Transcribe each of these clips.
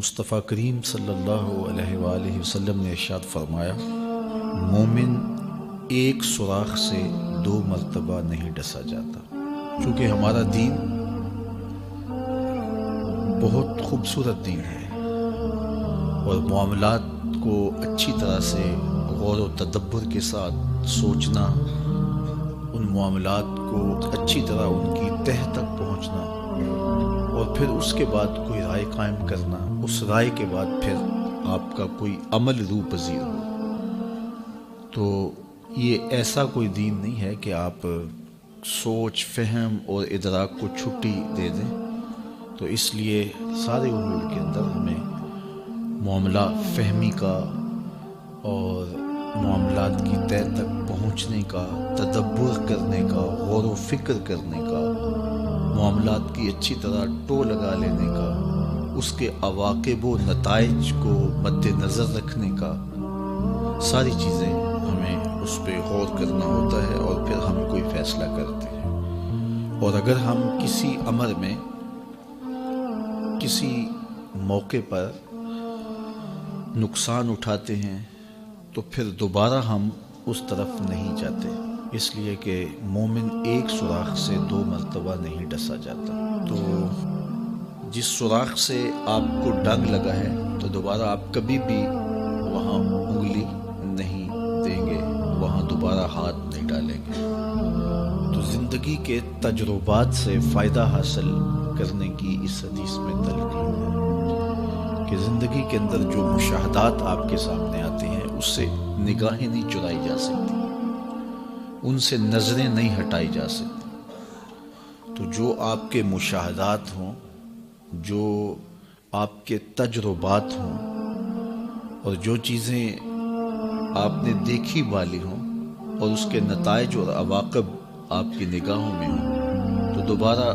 مصطفیٰ کریم صلی اللہ علیہ وآلہ وسلم نے ارشاد فرمایا، مومن ایک سوراخ سے 2 مرتبہ نہیں ڈسا جاتا۔ چونکہ ہمارا دین بہت خوبصورت دین ہے اور معاملات کو اچھی طرح سے غور و تدبر کے ساتھ سوچنا، ان معاملات کو اچھی طرح ان کی تہہ تک پہنچنا اور پھر اس کے بعد کوئی رائے قائم کرنا، اس رائے کے بعد پھر آپ کا کوئی عمل روح پذیر ہو، تو یہ ایسا کوئی دین نہیں ہے کہ آپ سوچ فہم اور ادراک کو چھٹی دے دیں۔ تو اس لیے سارے امور کے اندر ہمیں معاملہ فہمی کا اور معاملات کی تہہ تک پہنچنے کا، تدبر کرنے کا، غور و فکر کرنے کا، معاملات کی اچھی طرح ٹو لگا لینے کا، اس کے عواقب و نتائج کو مد نظر رکھنے کا، ساری چیزیں ہمیں اس پہ غور کرنا ہوتا ہے اور پھر ہم کوئی فیصلہ کرتے ہیں۔ اور اگر ہم کسی امر میں کسی موقع پر نقصان اٹھاتے ہیں تو پھر دوبارہ ہم اس طرف نہیں جاتے، اس لیے کہ مومن ایک سوراخ سے 2 مرتبہ نہیں ڈسا جاتا۔ تو جس سوراخ سے آپ کو ڈنگ لگا ہے تو دوبارہ آپ کبھی بھی وہاں انگلی نہیں دیں گے، وہاں دوبارہ ہاتھ نہیں ڈالیں گے۔ تو زندگی کے تجربات سے فائدہ حاصل کرنے کی اس حدیث میں تلقین ہے کہ زندگی کے اندر جو مشاہدات آپ کے سامنے آتے ہیں اس سے نگاہیں نہیں چرائی جا سکتی، ان سے نظریں نہیں ہٹائی جا سکتی۔ تو جو آپ کے مشاہدات ہوں، جو آپ کے تجربات ہوں اور جو چیزیں آپ نے دیکھی بالی ہوں اور اس کے نتائج اور عواقب آپ کی نگاہوں میں ہوں، تو دوبارہ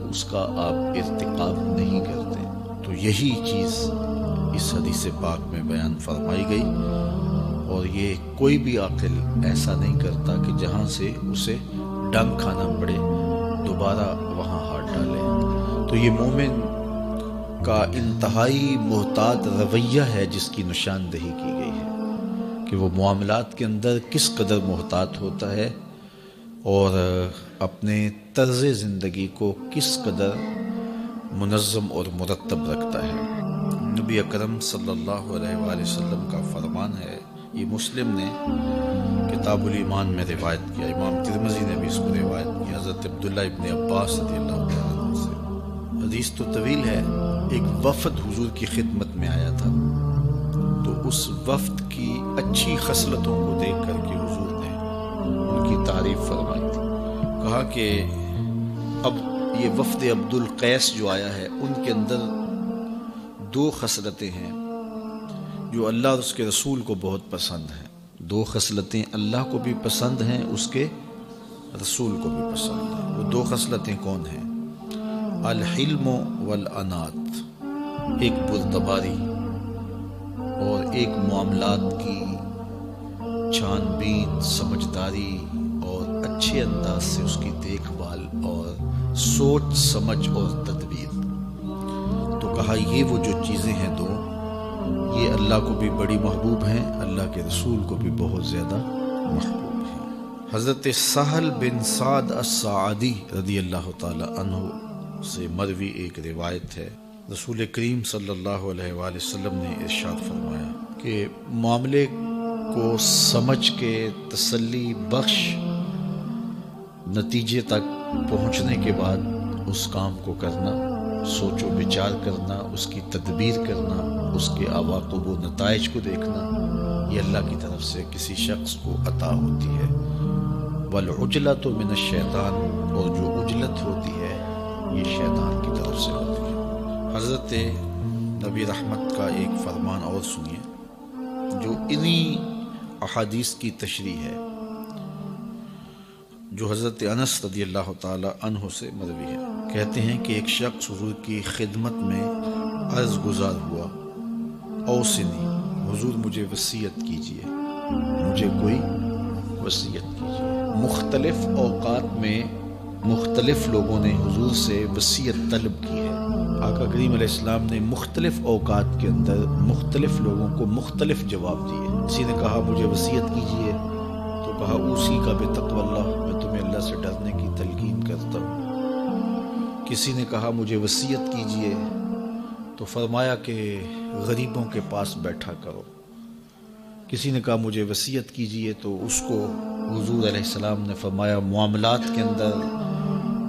اس کا آپ ارتکاب نہیں کرتے۔ تو یہی چیز اس حدیث پاک میں بیان فرمائی گئی، اور یہ کوئی بھی عاقل ایسا نہیں کرتا کہ جہاں سے اسے ڈنگ کھانا پڑے دوبارہ وہاں ہاتھ ڈالے۔ تو یہ مومن کا انتہائی محتاط رویہ ہے جس کی نشاندہی کی گئی ہے کہ وہ معاملات کے اندر کس قدر محتاط ہوتا ہے اور اپنے طرز زندگی کو کس قدر منظم اور مرتب رکھتا ہے۔ نبی اکرم صلی اللہ علیہ وآلہ وسلم کا فرمان ہے، یہ مسلم نے کتاب الایمان میں روایت کیا، امام ترمذی نے بھی اس کو روایت کیا حضرت عبداللہ ابن عباس رضی اللہ عنہ سے۔ حدیث تو طویل ہے۔ ایک وفد حضور کی خدمت میں آیا تھا، تو اس وفد کی اچھی خصلتوں کو دیکھ کر کے حضور نے ان کی تعریف فرمائی تھی۔ کہا کہ اب یہ وفد عبد القیس جو آیا ہے، ان کے اندر 2 خصلتیں ہیں جو اللہ اور اس کے رسول کو بہت پسند ہیں۔ 2 خصلتیں اللہ کو بھی پسند ہیں، اس کے رسول کو بھی پسند ہیں۔ وہ 2 خصلتیں کون ہیں؟ الحلم والانات، ایک بردباری اور ایک معاملات کی چھان بین، سمجھداری اور اچھے انداز سے اس کی دیکھ بھال اور سوچ سمجھ اور تدبیر۔ تو کہا یہ وہ جو چیزیں ہیں 2، یہ اللہ کو بھی بڑی محبوب ہیں، اللہ کے رسول کو بھی بہت زیادہ محبوب ہیں۔ حضرت سہل بن سعد الساعدی رضی اللہ تعالی عنہ سے مروی ایک روایت ہے، رسول کریم صلی اللہ علیہ وآلہ وسلم نے ارشاد فرمایا کہ معاملے کو سمجھ کے تسلی بخش نتیجے تک پہنچنے کے بعد اس کام کو کرنا، سوچ و بچار کرنا، اس کی تدبیر کرنا، اس کے عواقب و نتائج کو دیکھنا، یہ اللہ کی طرف سے کسی شخص کو عطا ہوتی ہے۔ والعجلۃ من الشیطان، اور جو عجلت ہوتی ہے یہ شیطان کی طرف سے ہوتی ہے۔ حضرت نبی رحمت کا ایک فرمان اور سنیے جو انہی احادیث کی تشریح ہے، جو حضرت انس رضی اللہ تعالی عنہ سے مروی ہے۔ کہتے ہیں کہ ایک شخص حضور کی خدمت میں عرض گزار ہوا، اوصنی، حضور مجھے وصیت کیجیے، مجھے کوئی وصیت کیجیے۔ مختلف اوقات میں مختلف لوگوں نے حضور سے وصیت طلب کی ہے، آقا کریم علیہ السلام نے مختلف اوقات کے اندر مختلف لوگوں کو مختلف جواب دیے. کسی نے کہا مجھے وصیت کیجیے تو کہا اوصی کا بتقوی اللہ، میں تمہیں اللہ سے ڈرنے کی تلقین کرتا ہوں. کسی نے کہا مجھے وصیت کیجیے تو فرمایا کہ غریبوں کے پاس بیٹھا کرو. کسی نے کہا مجھے وصیت کیجیے تو اس کو حضور علیہ السلام نے فرمایا معاملات کے اندر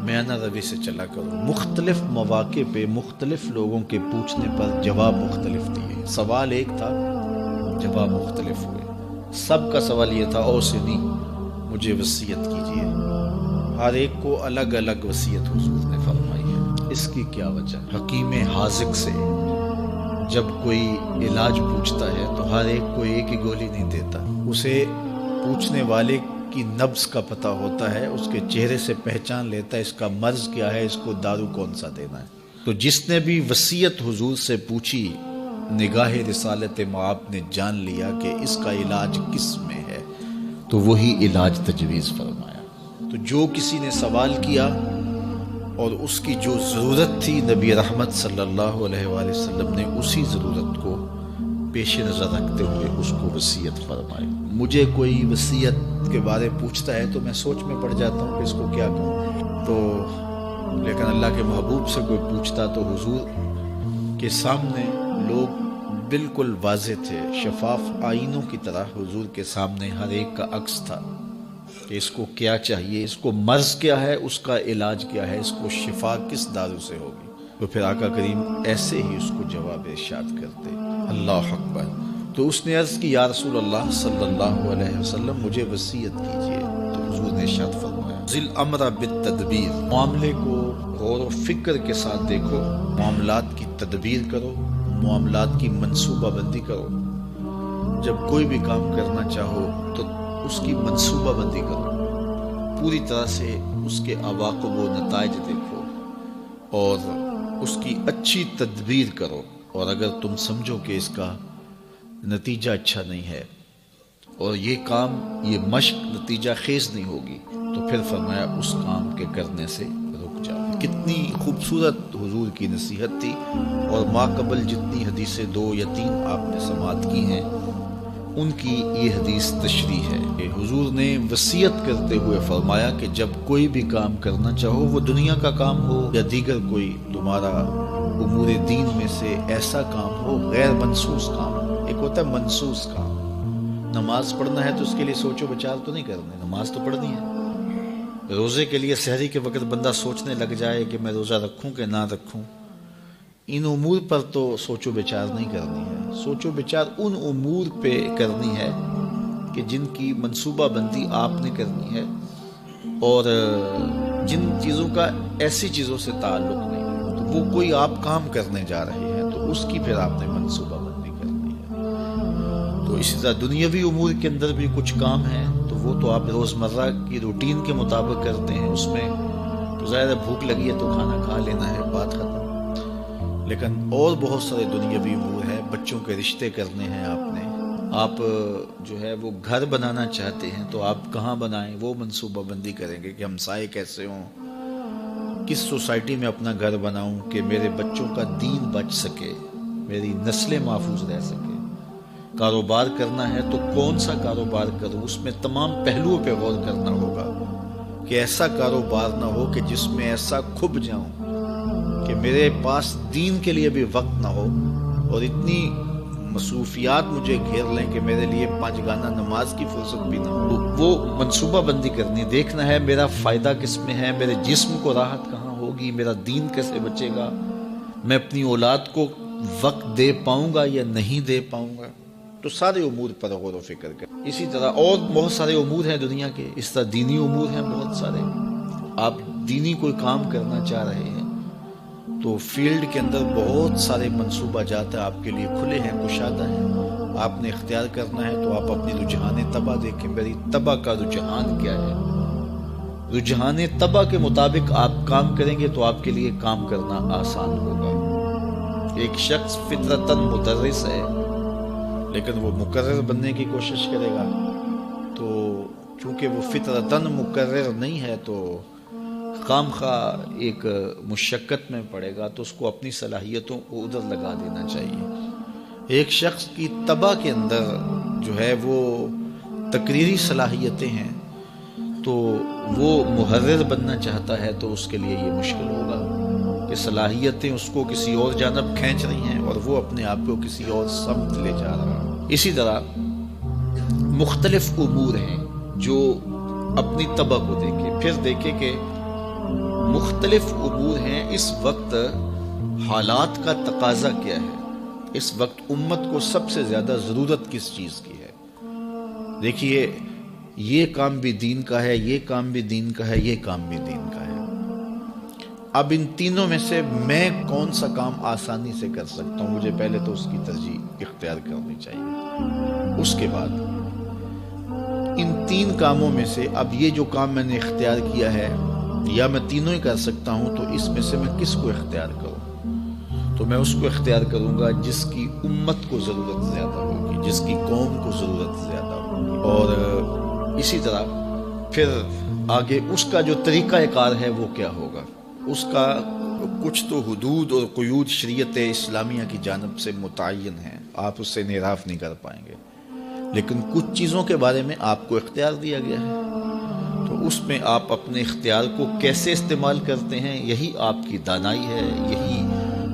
میانہ روی سے چلا کرو. مختلف مواقع پہ مختلف لوگوں کے پوچھنے پر جواب مختلف دیے. سوال ایک تھا، جواب مختلف ہوئے. سب کا سوال یہ تھا اوصنی، مجھے وصیت کیجیے. ہر ایک کو الگ الگ وصیت حضور نے فرمائی ہے. اس کی کیا وجہ؟ حکیم حاذق سے جب کوئی علاج پوچھتا ہے تو ہر ایک کو ایک ہی گولی نہیں دیتا. اسے پوچھنے والے کی نبض کا پتہ ہوتا ہے، اس کے چہرے سے پہچان لیتا ہے اس کا مرض کیا ہے، اس کو دارو کون سا دینا ہے. تو جس نے بھی وصیت حضور سے پوچھی، نگاہ رسالت مآب نے جان لیا کہ اس کا علاج کس میں ہے، تو وہی علاج تجویز فرمایا. تو جو کسی نے سوال کیا اور اس کی جو ضرورت تھی، نبی رحمت صلی اللہ علیہ وآلہ وسلم نے اسی ضرورت کو پیش نظر رکھتے ہوئے اس کو وصیت فرمائی. مجھے کوئی وصیت کے بارے پوچھتا ہے تو میں سوچ میں پڑ جاتا ہوں کہ اس کو کیا کہوں. تو لیکن اللہ کے محبوب سے کوئی پوچھتا تو حضور کے سامنے لوگ بالکل واضح تھے، شفاف آئینوں کی طرح حضور کے سامنے ہر ایک کا عکس تھا کہ اس کو کیا چاہیے، اس کو مرض کیا ہے، اس کا علاج کیا ہے، اس کو شفا کس دارو سے ہوگی. تو پھر آقا کریم ایسے ہی اس کو جواب ارشاد کرتے. اللہ اکبر. تو اس نے عرض کی یا رسول اللہ صلی اللہ علیہ وسلم مجھے وصیت کیجیے. تو حضور نے ارشاد فرمایا ذل امر بالتدبیر، معاملے کو غور و فکر کے ساتھ دیکھو، معاملات کی تدبیر کرو، معاملات کی منصوبہ بندی کرو. جب کوئی بھی کام کرنا چاہو تو اس کی منصوبہ بندی کرو، پوری طرح سے اس کے عواقب و نتائج دیکھو اور اس کی اچھی تدبیر کرو. اور اگر تم سمجھو کہ اس کا نتیجہ اچھا نہیں ہے اور یہ کام، یہ مشق نتیجہ خیز نہیں ہوگی، تو پھر فرمایا اس کام کے کرنے سے رک جاؤ. کتنی خوبصورت حضور کی نصیحت تھی. اور ماقبل جتنی حدیثیں 2 یا 3 آپ نے سماعت کی ہیں، ان کی یہ حدیث تشریح ہے کہ حضور نے وصیت کرتے ہوئے فرمایا کہ جب کوئی بھی کام کرنا چاہو، وہ دنیا کا کام ہو یا دیگر کوئی تمہارا امور دین میں سے ایسا کام ہو، غیر منسوس کام ہو. ایک ہوتا ہے منسوس کام. نماز پڑھنا ہے تو اس کے لیے سوچو بچار تو نہیں کرنے، نماز تو پڑھنی ہے. روزے کے لیے سحری کے وقت بندہ سوچنے لگ جائے کہ میں روزہ رکھوں کہ نہ رکھوں، ان امور پر تو سوچو بچار نہیں کرنی ہے. سوچو بچار ان امور پہ کرنی ہے کہ جن کی منصوبہ بندی آپ نے کرنی ہے اور جن چیزوں کا ایسی چیزوں سے تعلق نہیں ہے. تو وہ کوئی آپ کام کرنے جا رہے ہیں تو اس کی پھر آپ نے منصوبہ بندی کرنی ہے. تو اسی طرح دنیاوی امور کے اندر بھی کچھ کام ہیں تو وہ تو آپ روزمرہ کی روٹین کے مطابق کرتے ہیں. اس میں تو ظاہر بھوک لگی ہے تو کھانا کھا لینا ہے، بات ختم. لیکن اور بہت سارے دنیاوی امور ہیں. بچوں کے رشتے کرنے ہیں آپ جو ہے وہ گھر بنانا چاہتے ہیں تو آپ کہاں بنائیں، وہ منصوبہ بندی کریں گے کہ ہمسائے کیسے ہوں، کس سوسائٹی میں اپنا گھر بناؤں کہ میرے بچوں کا دین بچ سکے، میری نسلیں محفوظ رہ سکے. کاروبار کرنا ہے تو کون سا کاروبار کروں، اس میں تمام پہلوؤں پہ غور کرنا ہوگا کہ ایسا کاروبار نہ ہو کہ جس میں ایسا کھب جاؤں کہ میرے پاس دین کے لیے بھی وقت نہ ہو اور اتنی مصروفیات مجھے گھیر لیں کہ میرے لیے 5 گانا نماز کی فرصت بھی نہ ہو. وہ منصوبہ بندی کرنی، دیکھنا ہے میرا فائدہ کس میں ہے، میرے جسم کو راحت کہاں ہوگی، میرا دین کیسے بچے گا، میں اپنی اولاد کو وقت دے پاؤں گا یا نہیں دے پاؤں گا. تو سارے امور پر غور و فکر کر. اسی طرح اور بہت سارے امور ہیں دنیا کے، اس طرح دینی امور ہیں بہت سارے. آپ دینی کوئی کام کرنا چاہ رہے ہیں تو فیلڈ کے اندر بہت سارے منصوبہ جات آپ کے لیے کھلے ہیں، کشادہ ہیں. آپ نے اختیار کرنا ہے تو آپ اپنی رجحان طبع دیکھیں، میری طبع کا رجحان کیا ہے. رجحان طبع کے مطابق آپ کام کریں گے تو آپ کے لیے کام کرنا آسان ہوگا. ایک شخص فطرتاً مدرس ہے لیکن وہ مقرر بننے کی کوشش کرے گا، تو چونکہ وہ فطرتاً مقرر نہیں ہے تو خام خواہ ایک مشقت میں پڑے گا تو اس کو اپنی صلاحیتوں کو ادھر لگا دینا چاہیے۔ ایک شخص کی طبع کے اندر جو ہے وہ تقریری صلاحیتیں ہیں تو وہ محرر بننا چاہتا ہے تو اس کے لیے یہ مشکل ہوگا کہ صلاحیتیں اس کو کسی اور جانب کھینچ رہی ہیں اور وہ اپنے آپ کو کسی اور سمت لے جا رہا ہے۔ اسی طرح مختلف امور ہیں جو اپنی طبع کو دیکھے، پھر دیکھے کہ مختلف امور ہیں، اس وقت حالات کا تقاضا کیا ہے، اس وقت امت کو سب سے زیادہ ضرورت کس چیز کی ہے۔ دیکھیے یہ کام بھی دین کا ہے، یہ کام بھی دین کا ہے، یہ کام بھی دین کا ہے۔ اب ان تینوں میں سے میں کون سا کام آسانی سے کر سکتا ہوں، مجھے پہلے تو اس کی ترجیح اختیار کرنی چاہیے۔ اس کے بعد ان تین کاموں میں سے اب یہ جو کام میں نے اختیار کیا ہے یا میں تینوں ہی کر سکتا ہوں تو اس میں سے میں کس کو اختیار کروں؟ تو میں اس کو اختیار کروں گا جس کی امت کو ضرورت زیادہ ہوگی، جس کی قوم کو ضرورت زیادہ ہوگی۔ اور اسی طرح پھر آگے اس کا جو طریقہ کار ہے وہ کیا ہوگا، اس کا کچھ تو حدود اور قیود شریعت اسلامیہ کی جانب سے متعین ہیں، آپ اس سے انحراف نہیں کر پائیں گے، لیکن کچھ چیزوں کے بارے میں آپ کو اختیار دیا گیا ہے تو اس میں آپ اپنے اختیار کو کیسے استعمال کرتے ہیں یہی آپ کی دانائی ہے، یہی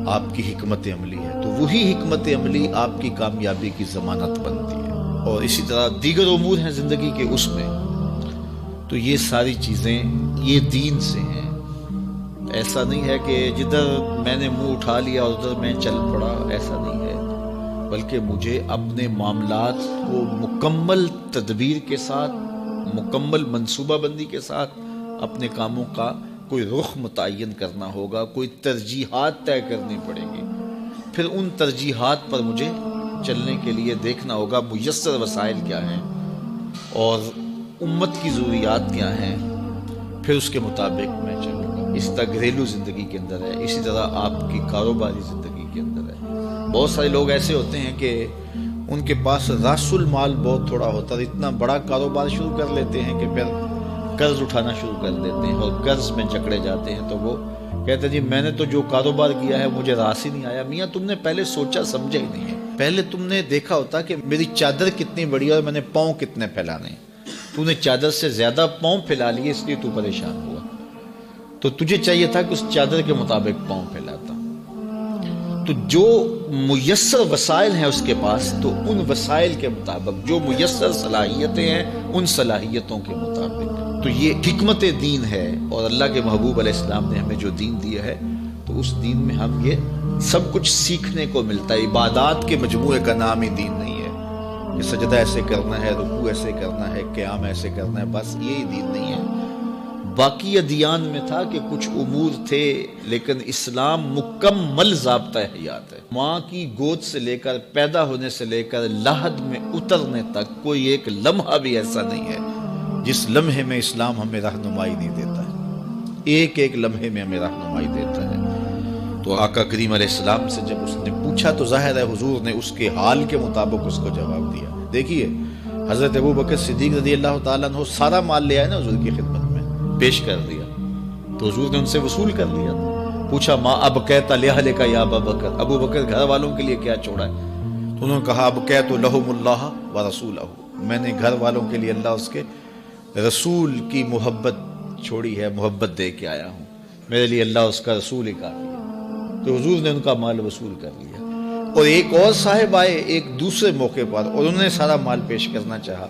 آپ کی حکمت عملی ہے۔ تو وہی حکمت عملی آپ کی کامیابی کی ضمانت بنتی ہے۔ اور اسی طرح دیگر امور ہیں زندگی کے، اس میں تو یہ ساری چیزیں یہ دین سے ہیں۔ ایسا نہیں ہے کہ جدھر میں نے منہ اٹھا لیا اور ادھر میں چل پڑا، ایسا نہیں ہے، بلکہ مجھے اپنے معاملات کو مکمل تدبیر کے ساتھ، مکمل منصوبہ بندی کے ساتھ اپنے کاموں کا کوئی رخ متعین کرنا ہوگا، کوئی ترجیحات طے کرنی پڑے گی، پھر ان ترجیحات پر مجھے چلنے کے لیے دیکھنا ہوگا میسر وسائل کیا ہیں اور امت کی ضروریات کیا ہیں، پھر اس کے مطابق میں چلوں گا۔ اس طرح گھریلو زندگی کے اندر ہے، اسی طرح آپ کی کاروباری زندگی کے اندر ہے۔ بہت سارے لوگ ایسے ہوتے ہیں کہ ان کے پاس راس المال بہت تھوڑا ہوتا ہے، اتنا بڑا کاروبار شروع کر لیتے ہیں کہ پھر قرض اٹھانا شروع کر دیتے ہیں اور قرض میں جکڑے جاتے ہیں۔ تو وہ کہتے ہیں جی میں نے تو جو کاروبار کیا ہے مجھے راس ہی نہیں آیا۔ میاں تم نے پہلے سوچا سمجھا ہی نہیں ہے، پہلے تم نے دیکھا ہوتا کہ میری چادر کتنی بڑی ہے اور میں نے پاؤں کتنے پھیلانے ہیں۔ تو نے چادر سے زیادہ پاؤں پھیلا لیے اس لیے تو پریشان ہوا، تو تجھے چاہیے تھا کہ اس چادر کے مطابق پاؤں پھیلاتا۔ تو جو میسر وسائل ہیں اس کے پاس، تو ان وسائل کے مطابق جو میسر صلاحیتیں ہیں ان صلاحیتوں کے مطابق، تو یہ حکمت دین ہے۔ اور اللہ کے محبوب علیہ السلام نے ہمیں جو دین دیا ہے تو اس دین میں ہم یہ سب کچھ سیکھنے کو ملتا ہے۔ عبادات کے مجموعے کا نام ہی دین نہیں ہے کہ سجدہ ایسے کرنا ہے، رکوع ایسے کرنا ہے، قیام ایسے کرنا ہے، بس یہی دین نہیں ہے۔ باقی ادیان میں تھا کہ کچھ امور تھے، لیکن اسلام مکمل ضابطہ حیات ہے۔ ماں کی گود سے لے کر، پیدا ہونے سے لے کر لحد میں اترنے تک کوئی ایک لمحہ بھی ایسا نہیں ہے جس لمحے میں اسلام ہمیں رہنمائی نہیں دیتا ہے، ایک ایک لمحے میں ہمیں رہنمائی دیتا ہے۔ تو آقا کریم علیہ السلام سے جب اس نے پوچھا تو ظاہر ہے حضور نے اس کے حال کے مطابق اس کو جواب دیا۔ دیکھیے حضرت ابوبکر صدیق رضی اللہ تعالیٰ عنہ سارا مال لے آئے نا حضور کی خدمت میں، پیش کر دیا تو حضور نے ان سے وصول کر لیا۔ پوچھا ما ابقیت لأہلک یا ابا بکر، ابو بکر گھر والوں کے لیے کیا چھوڑا ہے؟ تو انہوں نے کہا ابقیت لہم اللہ ورسولہ، میں نے گھر والوں کے لیے اللہ اس کے رسول کی محبت چھوڑی ہے، محبت دے کے آیا ہوں، میرے لیے اللہ اس کا رسول ہی کافی ہے۔ تو حضور نے ان کا مال وصول کر لیا۔ اور ایک اور صاحب آئے ایک دوسرے موقع پر اور انہوں نے سارا مال پیش کرنا چاہا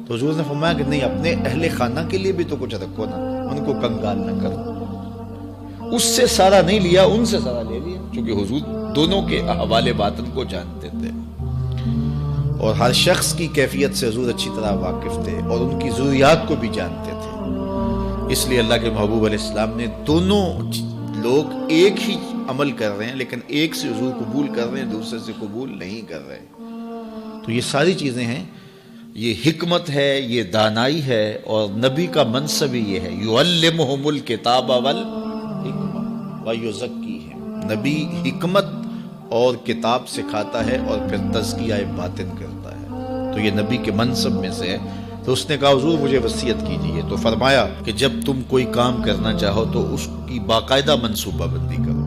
تو حضور نے فرمایا کہ نہیں، اپنے اہل خانہ کے لیے بھی تو کچھ رکھو نا، ان کو کنگال نہ کرو۔ اس سے سارا نہیں لیا، ان سے سارا لے لیا، چونکہ حضور دونوں کے احوال باطن کو جانتے تھے اور ہر شخص کی کیفیت سے حضور اچھی طرح واقف تھے اور ان کی ضروریات کو بھی جانتے تھے۔ اس لیے اللہ کے محبوب علیہ السلام نے دونوں لوگ ایک ہی عمل کر رہے ہیں لیکن ایک سے حضور قبول کر رہے ہیں، دوسرے سے قبول نہیں کر رہے۔ تو یہ ساری چیزیں ہیں، یہ حکمت ہے، یہ دانائی ہے، اور نبی کا منصب ہی یہ ہے، یعلمہم الکتاب والحکمہ ویزکیہم۔ نبی حکمت اور کتاب سکھاتا ہے اور پھر تزکیہ باطن کرتا ہے۔ تو یہ نبی کے منصب میں سے ہے تو اس نے کہا حضور مجھے وصیت کیجیے. تو فرمایا کہ جب تم کوئی کام کرنا چاہو تو اس کی باقاعدہ منصوبہ بندی کرو.